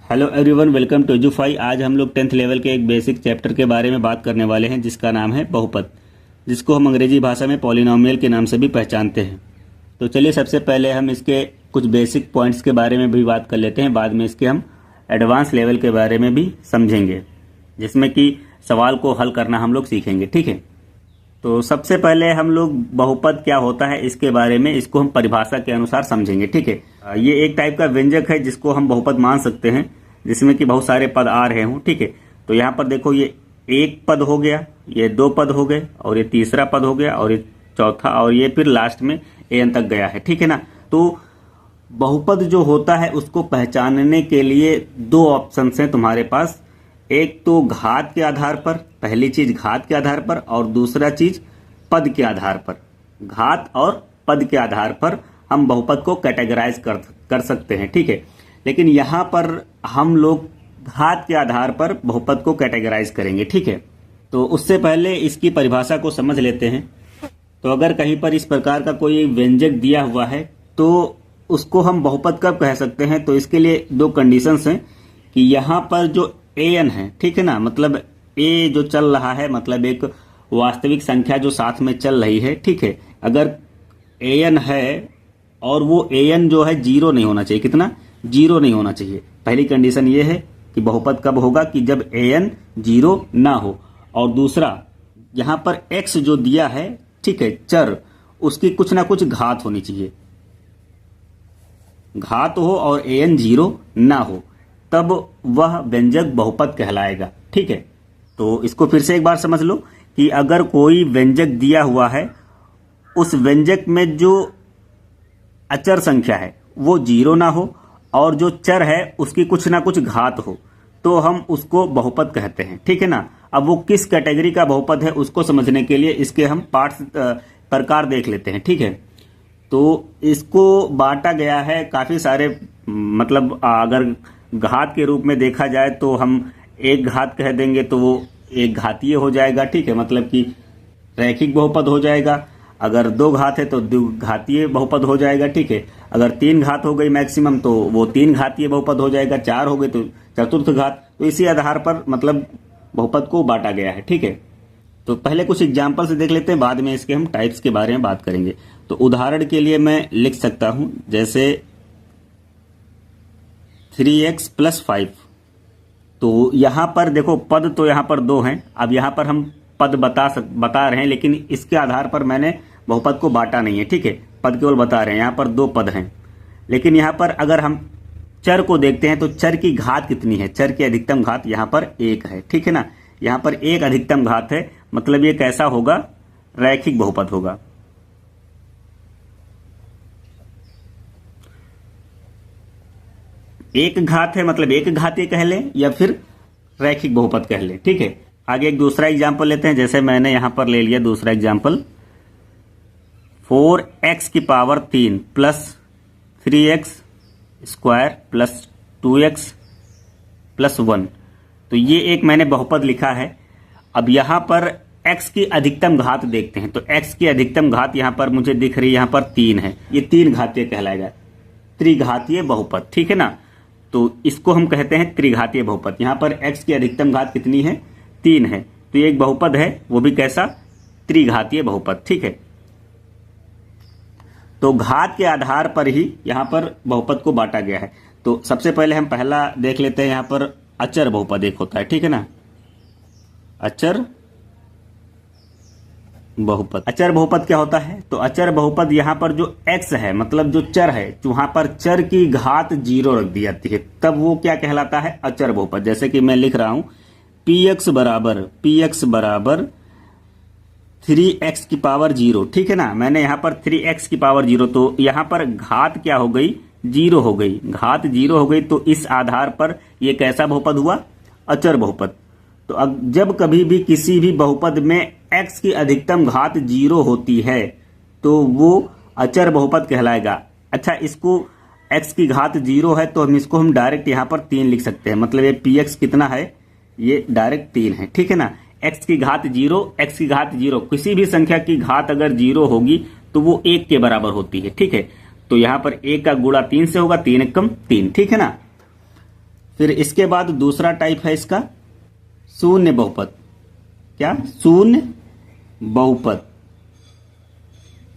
Hello everyone, welcome to Edufy. आज हम लोग 10th लेवल के एक बेसिक चैप्टर के बारे में बात करने वाले हैं जिसका नाम है बहुपद, जिसको हम अंग्रेजी भाषा में पॉलिनोमियल के नाम से भी पहचानते हैं। तो चलिए सबसे पहले हम इसके कुछ बेसिक पॉइंट्स के बारे में भी बात कर लेते हैं। बाद में इसके हम एडवांस लेवल के बारे में भी समझेंगे, जिसमें कि सवाल को हल करना हम लोग सीखेंगे। ठीक है, तो सबसे पहले हम लोग बहुपद क्या होता है इसके बारे में, इसको हम परिभाषा के अनुसार समझेंगे। ठीक है, ये एक टाइप का व्यंजक है जिसको हम बहुपद मान सकते हैं, जिसमें कि बहुत सारे पद आ रहे हों। ठीक है, तो यहाँ पर देखो, ये एक पद हो गया, ये दो पद हो गए, और ये तीसरा पद हो गया, और ये चौथा, और ये फिर लास्ट में एन तक गया है। ठीक है ना। तो बहुपद जो होता है उसको पहचानने के लिए दो ऑप्शन हैं तुम्हारे पास। एक तो घात के आधार पर, पहली चीज घात के आधार पर, और दूसरा चीज पद के आधार पर। घात और पद के आधार पर हम बहुपद को कैटेगराइज कर सकते हैं। ठीक है, लेकिन यहां पर हम लोग घात के आधार पर बहुपद को कैटेगराइज करेंगे। ठीक है, तो उससे पहले इसकी परिभाषा को समझ लेते हैं। तो अगर कहीं पर इस प्रकार का कोई व्यंजक दिया हुआ है तो उसको हम बहुपद कब कह सकते हैं, तो इसके लिए दो कंडीशंस हैं कि यहाँ पर जो an है, ठीक है ना, मतलब a जो चल रहा है, मतलब एक वास्तविक संख्या जो साथ में चल रही है। ठीक है, अगर an है और वो an जो है जीरो नहीं होना चाहिए। कितना? जीरो नहीं होना चाहिए। पहली कंडीशन ये है कि बहुपद कब होगा कि जब an जीरो ना हो। और दूसरा, यहां पर x जो दिया है, ठीक है, चर, उसकी कुछ ना कुछ घात होनी चाहिए। घात हो और an जीरो ना हो, तब वह व्यंजक बहुपद कहलाएगा। ठीक है, तो इसको फिर से एक बार समझ लो कि अगर कोई व्यंजक दिया हुआ है, उस व्यंजक में जो अचर संख्या है वो जीरो ना हो और जो चर है उसकी कुछ ना कुछ घात हो, तो हम उसको बहुपद कहते हैं। ठीक है ना। अब वो किस कैटेगरी का बहुपद है उसको समझने के लिए इसके हम पार्ट्स प्रकार देख लेते हैं। ठीक है, तो इसको बांटा गया है काफी सारे, मतलब अगर घात के रूप में देखा जाए तो हम एक घात कह देंगे तो वो एक घातीय हो जाएगा। ठीक है, मतलब कि रैखिक बहुपद हो जाएगा। अगर दो घात है तो द्विघातीय बहुपद हो जाएगा। ठीक है, अगर तीन घात हो गई मैक्सिमम तो वो तीन घातीय बहुपद हो जाएगा। चार हो गई तो चतुर्थ घात। तो इसी आधार पर मतलब बहुपद को बांटा गया है। ठीक है, तो पहले कुछ एग्जाम्पल से देख लेते हैं, बाद में इसके हम टाइप्स के बारे में बात करेंगे। तो उदाहरण के लिए मैं लिख सकता हूं, जैसे 3x + 5। तो यहां पर देखो, पद तो यहां पर दो हैं। अब यहां पर हम पद बता रहे हैं, लेकिन इसके आधार पर मैंने बहुपद को बांटा नहीं है। ठीक है, पद केवल बता रहे हैं। यहां पर दो पद हैं, लेकिन यहां पर अगर हम चर को देखते हैं तो चर की घात कितनी है? चर की अधिकतम घात यहां पर एक है। ठीक है ना, यहां पर एक अधिकतम घात है, मतलब ये कैसा होगा? रैखिक बहुपद होगा। एक घात है, मतलब एक घातीय कह लें या फिर रैखिक बहुपद कह लें। ठीक है, आगे एक दूसरा एग्जाम्पल लेते हैं। जैसे मैंने यहां पर ले लिया दूसरा example, 4x³ plus 3x² plus 2x plus 1। तो ये एक मैंने बहुपद लिखा है। अब यहां पर x की अधिकतम घात देखते हैं, तो x की अधिकतम घात यहां पर मुझे दिख रही है, यहां पर 3 है। ये तीन घातीय कहलाएगा, त्रिघातीय बहुपद। ठीक है ना, तो इसको हम कहते हैं त्रिघातीय बहुपद। यहां पर x की अधिकतम घात कितनी है? 3 है। तो ये एक बहुपद है, वो भी कैसा? त्रिघातीय बहुपद। ठीक है, तो घात के आधार पर ही यहां पर बहुपद को बांटा गया है। तो सबसे पहले हम पहला देख लेते हैं। यहां पर अचर बहुपद एक होता है। ठीक है ना, अचर बहुपद। अचर बहुपद क्या होता है? तो अचर बहुपद यहां पर जो x है, मतलब जो चर है, वहां पर चर की घात जीरो रख दी जाती है, तब वो क्या कहलाता है? अचर बहुपद। जैसे कि मैं लिख रहा हूं px बराबर 3x⁻0। ठीक है ना, मैंने यहां पर 3x⁻0, तो यहां पर घात क्या हो गई? जीरो हो गई। घात जीरो हो गई, तो इस आधार पर यह कैसा बहुपद हुआ? अचर बहुपद। तो अब जब कभी भी किसी भी बहुपद में x की अधिकतम घात जीरो होती है तो वो अचर बहुपद कहलाएगा। अच्छा, इसको x की घात जीरो है तो हम डायरेक्ट यहाँ पर 3 लिख सकते हैं, मतलब ये px कितना है? ये डायरेक्ट 3 है। ठीक है ना, x की घात जीरो, किसी भी संख्या की घात अगर जीरो होगी तो वो 1 के बराबर होती है। ठीक है, तो यहाँ पर 1 का गुणा 3 से होगा, 3 एकम 3। ठीक है ना। फिर इसके बाद दूसरा टाइप है इसका शून्य बहुपद। क्या? शून्य बहुपद।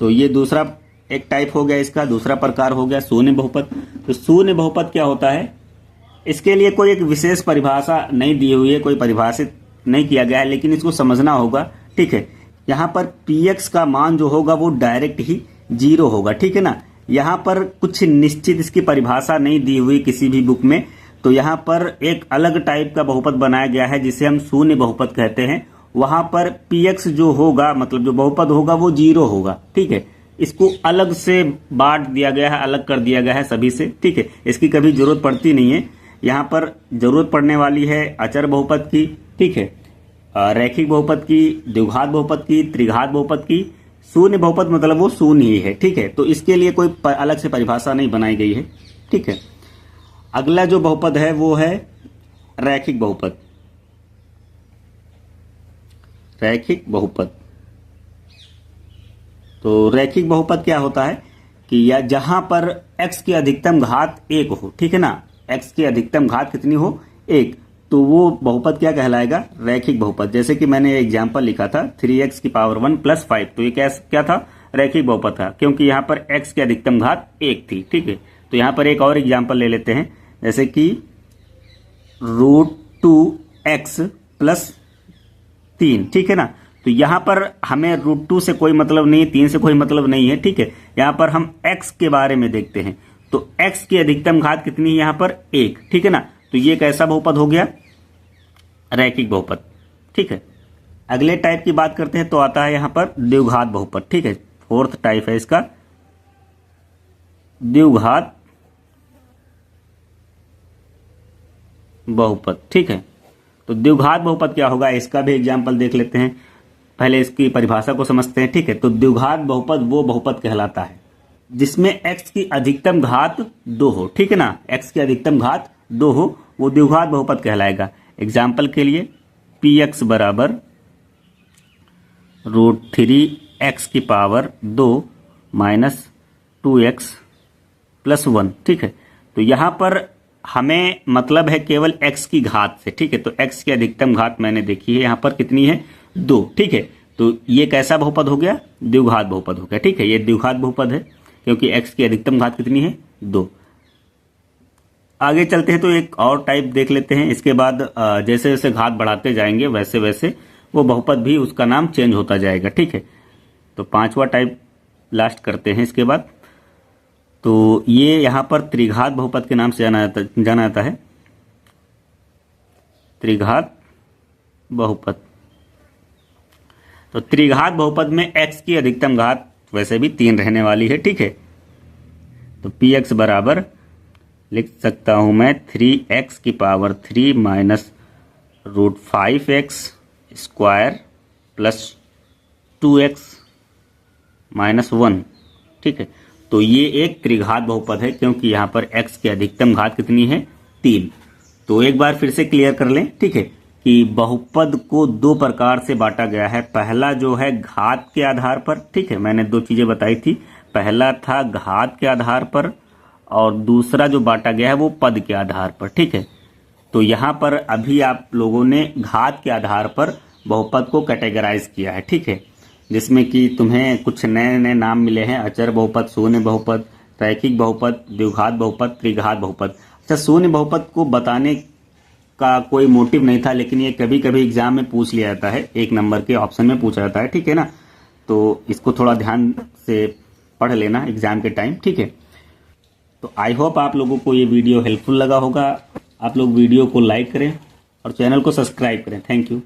तो ये दूसरा एक टाइप हो गया, इसका दूसरा प्रकार हो गया शून्य बहुपद। तो शून्य बहुपद क्या होता है? इसके लिए कोई एक विशेष परिभाषा नहीं दी हुई है, कोई परिभाषित नहीं किया गया है, लेकिन इसको समझना होगा। ठीक है, यहाँ पर px का मान जो होगा वो डायरेक्ट ही 0 होगा। ठीक है ना, यहाँ पर कुछ निश्चित इसकी परिभाषा नहीं दी हुई किसी भी बुक में। तो यहाँ पर एक अलग टाइप का बहुपद बनाया गया है जिसे हम शून्य बहुपद कहते हैं। वहां पर px जो होगा, मतलब जो बहुपद होगा वो 0 होगा। ठीक है, इसको अलग से बांट दिया गया है, अलग कर दिया गया है सभी से। ठीक है, इसकी कभी जरूरत पड़ती नहीं है। यहाँ पर जरूरत पड़ने वाली है अचर बहुपद की, ठीक है, रैखिक बहुपद की, द्विघात बहुपद की, त्रिघात बहुपद की। शून्य बहुपद मतलब वो शून्य ही है। ठीक है, तो इसके लिए कोई अलग से परिभाषा नहीं बनाई गई है। ठीक है, अगला जो बहुपद है वो है रैखिक बहुपद। रैखिक बहुपद, तो रैखिक बहुपद क्या होता है कि या जहां पर x की अधिकतम घात 1 हो, ठीक है ना, x की अधिकतम घात कितनी हो? 1, तो वो बहुपद क्या कहलाएगा? रैखिक बहुपद। जैसे कि मैंने एग्जाम्पल लिखा था 3x की पावर 1 + 5, तो ये क्या था? रैखिक बहुपद था, क्योंकि यहाँ पर x की अधिकतम घात 1 थी। ठीक है, तो यहाँ पर एक और एग्जाम्पल ले लेते हैं, जैसे कि √2x + 3। ठीक है ना, तो यहाँ पर हमें √2 से कोई मतलब नहीं है, 3 से कोई मतलब नहीं है। ठीक है, यहाँ पर हम x के बारे में देखते हैं। तो x की अधिकतम घात कितनी है? यहाँ पर 1। ठीक है ना, तो ये कैसा बहुपद हो गया? रैखिक बहुपद। ठीक है, अगले टाइप की बात करते हैं तो आता है यहाँ पर द्विघात बहुपद। ठीक है, फोर्थ टाइप है इसका द्विघात बहुपद। ठीक है, तो द्विघात बहुपद क्या होगा, इसका भी एग्जाम्पल देख लेते हैं। पहले इसकी परिभाषा को समझते हैं। ठीक है, तो द्विघात बहुपद वो बहुपद कहलाता है जिसमें x की अधिकतम घात 2 हो। ठीक है ना, x की अधिकतम घात 2 हो, वो द्विघात बहुपद कहलाएगा। एग्जाम्पल के लिए px बराबर √3x की पावर 2 - 2x + 1। ठीक है, तो यहाँ पर हमें मतलब है केवल x की घात से। ठीक है, तो x की अधिकतम घात मैंने देखी है, यहाँ पर कितनी है? 2। ठीक है, तो ये कैसा बहुपद हो गया? द्विघात बहुपद हो गया। ठीक है, ये द्विघात बहुपद है क्योंकि x की अधिकतम घात कितनी है? 2। आगे चलते हैं तो एक और टाइप देख लेते हैं। इसके बाद जैसे जैसे घात बढ़ाते जाएंगे वैसे वैसे वो बहुपद भी उसका नाम चेंज होता जाएगा। ठीक है, तो 5वां टाइप लास्ट करते हैं इसके बाद। तो ये यहाँ पर त्रिघात बहुपद के नाम से जाना जाता है। त्रिघात बहुपद, तो त्रिघात बहुपद में x की अधिकतम घात वैसे भी 3 रहने वाली है। ठीक है, तो px बराबर लिख सकता हूं मैं 3x की पावर 3 - √5x² + 2x - 1। ठीक है, तो ये एक त्रिघात बहुपद है क्योंकि यहाँ पर x की अधिकतम घात कितनी है? 3। तो एक बार फिर से क्लियर कर लें। ठीक है, कि बहुपद को 2 प्रकार से बांटा गया है। पहला जो है घात के आधार पर। ठीक है, मैंने 2 चीजें बताई थी, पहला था घात के आधार पर और दूसरा जो बांटा गया है वो पद के आधार पर। ठीक है, तो यहाँ पर अभी आप लोगों ने घात के आधार पर बहुपद को कैटेगराइज किया है। ठीक है, जिसमें कि तुम्हें कुछ नए नए नाम मिले हैं, अचर बहुपद, शून्य बहुपद, रैखिक बहुपद, द्विघात बहुपद, त्रिघात बहुपद। अच्छा, शून्य बहुपद को बताने का कोई मोटिव नहीं था, लेकिन ये कभी कभी एग्जाम में पूछ लिया जाता है, 1 नंबर के ऑप्शन में पूछा जाता है। ठीक है ना, तो इसको थोड़ा ध्यान से पढ़ लेना एग्जाम के टाइम। ठीक है, तो आई होप आप लोगों को ये वीडियो हेल्पफुल लगा होगा। आप लोग वीडियो को लाइक करें और चैनल को सब्सक्राइब करें। Thank you.